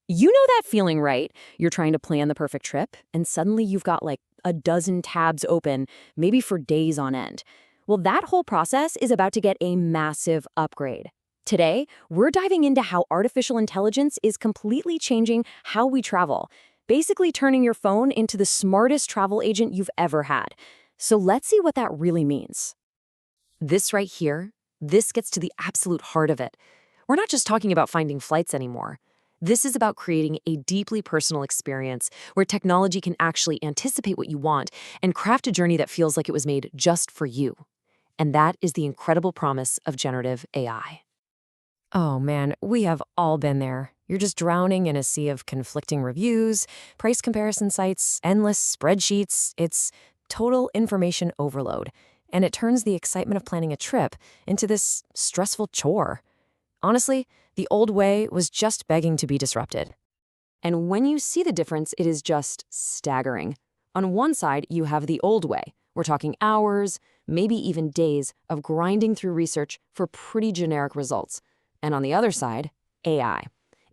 You know that feeling, right? You're trying to plan the perfect trip, and suddenly you've got like a dozen tabs open, maybe for days on end. Well, that whole process is about to get a massive upgrade. Today, we're diving into how artificial intelligence is completely changing how we travel, basically turning your phone into the smartest travel agent you've ever had. So let's see what that really means. This right here, this gets to the absolute heart of it. We're not just talking about finding flights anymore. This is about creating a deeply personal experience where technology can actually anticipate what you want and craft a journey that feels like it was made just for you. And that is the incredible promise of generative AI. Oh man, we have all been there. You're just drowning in a sea of conflicting reviews, price comparison sites, endless spreadsheets. It's total information overload. And it turns the excitement of planning a trip into this stressful chore. Honestly, the old way was just begging to be disrupted. And when you see the difference, it is just staggering. On one side, you have the old way. We're talking hours, maybe even days, of grinding through research for pretty generic results. And on the other side, AI.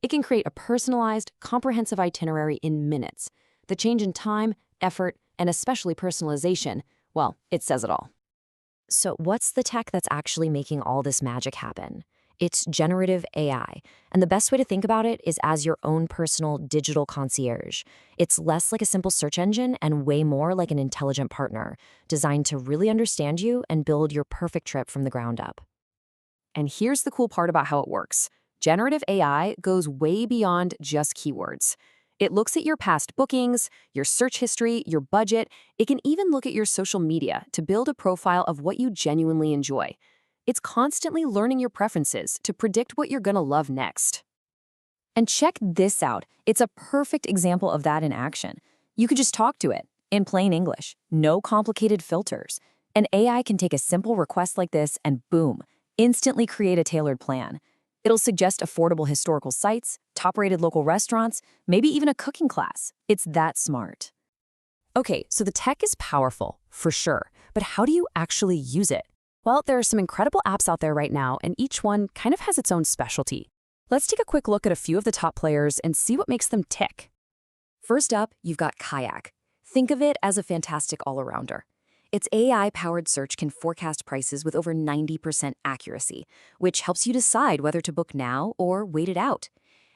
It can create a personalized, comprehensive itinerary in minutes. The change in time, effort, and especially personalization, well, it says it all. So what's the tech that's actually making all this magic happen? It's generative AI, and the best way to think about it is as your own personal digital concierge. It's less like a simple search engine and way more like an intelligent partner, designed to really understand you and build your perfect trip from the ground up. And here's the cool part about how it works. Generative AI goes way beyond just keywords. It looks at your past bookings, your search history, your budget. It can even look at your social media to build a profile of what you genuinely enjoy. It's constantly learning your preferences to predict what you're gonna love next. And check this out. It's a perfect example of that in action. You could just talk to it in plain English, no complicated filters. An AI can take a simple request like this and boom, instantly create a tailored plan. It'll suggest affordable historical sites, top-rated local restaurants, maybe even a cooking class. It's that smart. Okay, so the tech is powerful, for sure, but how do you actually use it? Well, there are some incredible apps out there right now, and each one kind of has its own specialty. Let's take a quick look at a few of the top players and see what makes them tick. First up, you've got Kayak. Think of it as a fantastic all-arounder. Its AI-powered search can forecast prices with over 90% accuracy, which helps you decide whether to book now or wait it out.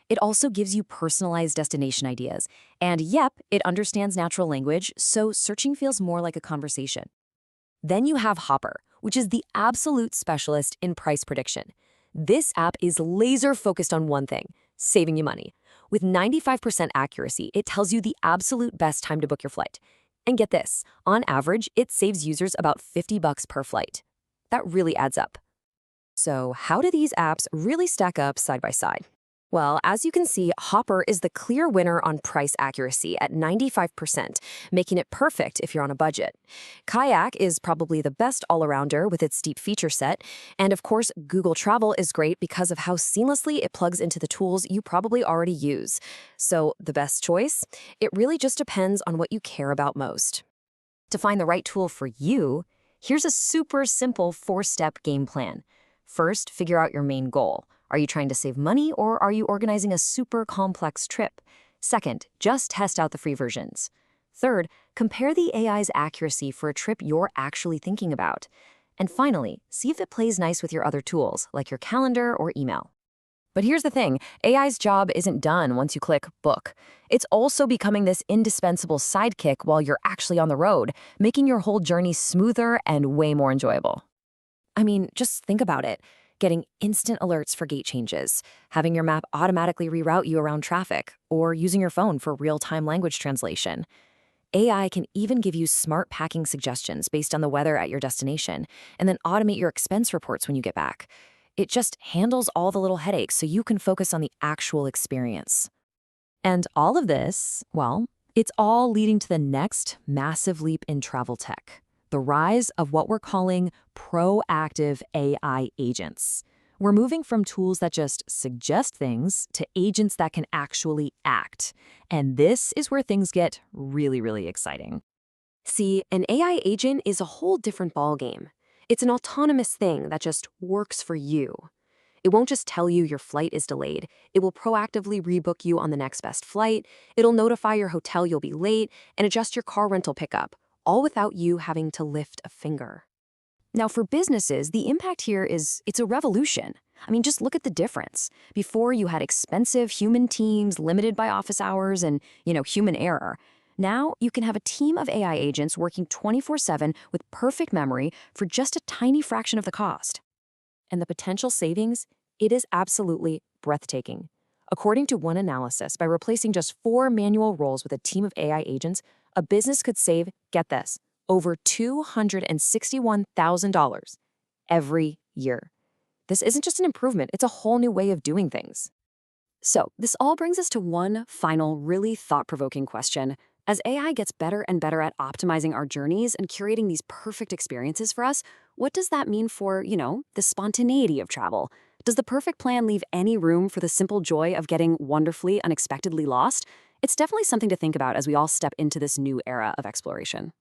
It also gives you personalized destination ideas. And yep, it understands natural language, so searching feels more like a conversation. Then you have Hopper, which is the absolute specialist in price prediction. This app is laser-focused on one thing, saving you money. With 95% accuracy, it tells you the absolute best time to book your flight. And get this, on average, it saves users about $50 per flight. That really adds up. So how do these apps really stack up side by side? Well, as you can see, Hopper is the clear winner on price accuracy at 95%, making it perfect if you're on a budget. Kayak is probably the best all-arounder with its deep feature set. And of course, Google Travel is great because of how seamlessly it plugs into the tools you probably already use. So the best choice? It really just depends on what you care about most. To find the right tool for you, here's a super simple 4-step game plan. First, figure out your main goal. Are you trying to save money or are you organizing a super complex trip? Second, just test out the free versions. Third, compare the AI's accuracy for a trip you're actually thinking about. And finally, see if it plays nice with your other tools, like your calendar or email. But here's the thing, AI's job isn't done once you click book. It's also becoming this indispensable sidekick while you're actually on the road, making your whole journey smoother and way more enjoyable. I mean, just think about it. Getting instant alerts for gate changes, having your map automatically reroute you around traffic, or using your phone for real-time language translation. AI can even give you smart packing suggestions based on the weather at your destination, and then automate your expense reports when you get back. It just handles all the little headaches so you can focus on the actual experience. And all of this, well, it's all leading to the next massive leap in travel tech. The rise of what we're calling proactive AI agents. We're moving from tools that just suggest things to agents that can actually act. And this is where things get really, really exciting. See, an AI agent is a whole different ballgame. It's an autonomous thing that just works for you. It won't just tell you your flight is delayed. It will proactively rebook you on the next best flight. It'll notify your hotel you'll be late and adjust your car rental pickup, all without you having to lift a finger. Now, for businesses, the impact here is it's a revolution. I mean, just look at the difference. Before, you had expensive human teams limited by office hours and, human error. Now, you can have a team of AI agents working 24/7 with perfect memory for just a tiny fraction of the cost. And the potential savings, it is absolutely breathtaking. According to one analysis, by replacing just 4 manual roles with a team of AI agents, a business could save, get this, over $261,000 every year. This isn't just an improvement, it's a whole new way of doing things. So, this all brings us to one final, really thought-provoking question. As AI gets better and better at optimizing our journeys and curating these perfect experiences for us, what does that mean for, the spontaneity of travel? Does the perfect plan leave any room for the simple joy of getting wonderfully, unexpectedly lost? It's definitely something to think about as we all step into this new era of exploration.